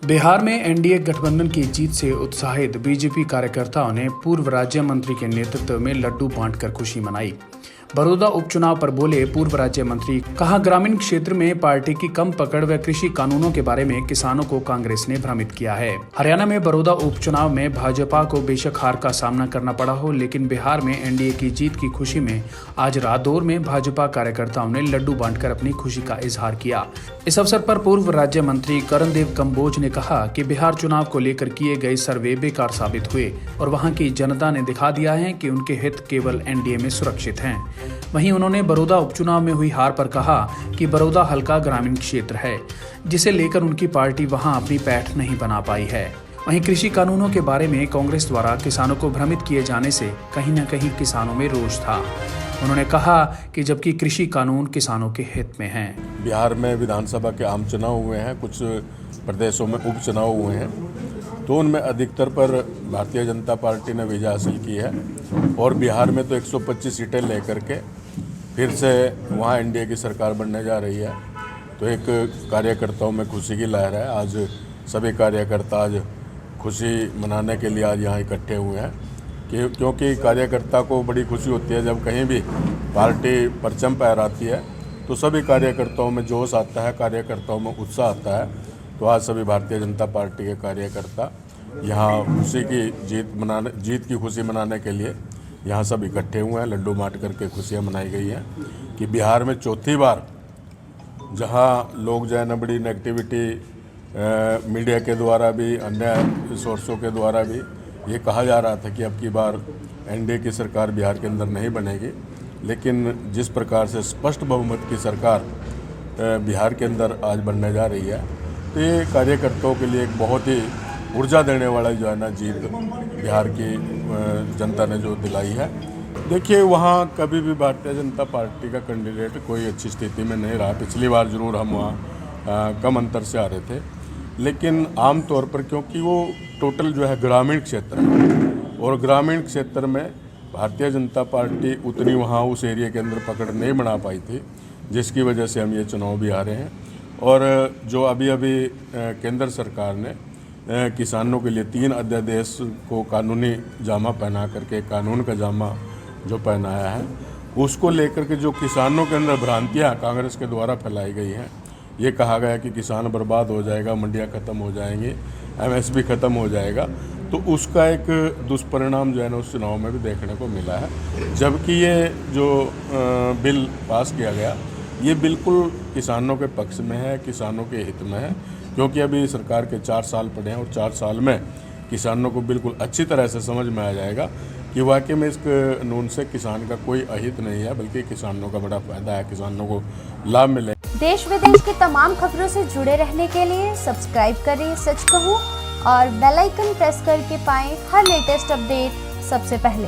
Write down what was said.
बिहार में एनडीए गठबंधन की जीत से उत्साहित बीजेपी कार्यकर्ताओं ने पूर्व राज्य मंत्री के नेतृत्व में लड्डू बांटकर खुशी मनाई। बड़ौदा उपचुनाव पर बोले पूर्व राज्य मंत्री, कहा ग्रामीण क्षेत्र में पार्टी की कम पकड़ व कृषि कानूनों के बारे में किसानों को कांग्रेस ने भ्रमित किया है। हरियाणा में बड़ौदा उपचुनाव में भाजपा को बेशक हार का सामना करना पड़ा हो, लेकिन बिहार में एनडीए की जीत की खुशी में आज रादौर में भाजपा कार्यकर्ताओं ने लड्डू बांटकर अपनी खुशी का इजहार किया। इस अवसर पर पूर्व राज्य मंत्री करणदेव कम्बोज ने कहा कि बिहार चुनाव को लेकर किए गए सर्वे बेकार साबित हुए और वहां की जनता ने दिखा दिया है कि उनके हित केवल एनडीए में सुरक्षित हैं। वहीं उन्होंने बड़ौदा उपचुनाव में हुई हार पर कहा कि बड़ौदा हल्का ग्रामीण क्षेत्र है, जिसे लेकर उनकी पार्टी वहां अपनी पैठ नहीं बना पाई है। वहीं कृषि कानूनों के बारे में कांग्रेस द्वारा किसानों को भ्रमित किए जाने से कहीं न कहीं किसानों में रोष था। उन्होंने कहा कि जबकि कृषि कानून किसानों के हित में हैं। बिहार में विधानसभा के आम चुनाव हुए हैं, कुछ प्रदेशों में उपचुनाव हुए हैं, तो उनमें अधिकतर पर भारतीय जनता पार्टी ने विजय हासिल की है और बिहार में तो 125 सीटें लेकर के फिर से वहाँ एनडीए की सरकार बनने जा रही है। तो एक कार्यकर्ताओं में खुशी की लहर है। आज सभी कार्यकर्ता आज खुशी मनाने के लिए आज यहाँ इकट्ठे हुए हैं क्योंकि कार्यकर्ता को बड़ी खुशी होती है जब कहीं भी पार्टी परचम फहराती है, तो सभी कार्यकर्ताओं में जोश आता है, कार्यकर्ताओं में उत्साह आता है। तो आज सभी भारतीय जनता पार्टी के कार्यकर्ता यहाँ खुशी की जीत की खुशी मनाने के लिए यहाँ सब इकट्ठे हुए हैं। लड्डू बांट करके खुशियाँ मनाई गई हैं कि बिहार में चौथी बार जहाँ लोग जो है न बड़ी नेगेटिविटी मीडिया के द्वारा भी, अन्य सोर्सों के द्वारा भी ये कहा जा रहा था कि अब की बार एनडीए की सरकार बिहार के अंदर नहीं बनेगी, लेकिन जिस प्रकार से स्पष्ट बहुमत की सरकार बिहार के अंदर आज बनने जा रही है, तो ये कार्यकर्ताओं के लिए एक बहुत ही ऊर्जा देने वाला जो है ना जीत बिहार की जनता ने जो दिलाई है। देखिए, वहाँ कभी भी भारतीय जनता पार्टी का कैंडिडेट कोई अच्छी स्थिति में नहीं रहा। पिछली बार जरूर हम वहाँ कम अंतर से आ रहे थे, लेकिन आम तौर पर क्योंकि वो टोटल जो है ग्रामीण क्षेत्र है और ग्रामीण क्षेत्र में भारतीय जनता पार्टी उतनी वहाँ उस एरिया के अंदर पकड़ नहीं बना पाई थी, जिसकी वजह से हम ये चुनाव भी हारे हैं। और जो अभी केंद्र सरकार ने किसानों के लिए 3 अध्यादेश को कानूनी जामा पहना करके, कानून का जामा जो पहनाया है, उसको लेकर के जो किसानों के अंदर भ्रांतियाँ कांग्रेस के द्वारा फैलाई गई हैं, ये कहा गया कि किसान बर्बाद हो जाएगा, मंडियाँ ख़त्म हो जाएंगी, एमएसपी ख़त्म हो जाएगा, तो उसका एक दुष्परिणाम जो है ना उस चुनाव में भी देखने को मिला है। जबकि ये जो बिल पास किया गया, ये बिल्कुल किसानों के पक्ष में है, किसानों के हित में है, क्योंकि अभी सरकार के 4 साल पड़े हैं और 4 साल में किसानों को बिल्कुल अच्छी तरह से समझ में आ जाएगा कि वाकई में इस कानून से किसान का कोई अहित नहीं है, बल्कि किसानों का बड़ा फायदा है, किसानों को लाभ मिले। देश विदेश की तमाम खबरों से जुड़े रहने के लिए सब्सक्राइब करें सच कहूं और बेल आइकन प्रेस करके पाएं हर लेटेस्ट अपडेट सबसे पहले।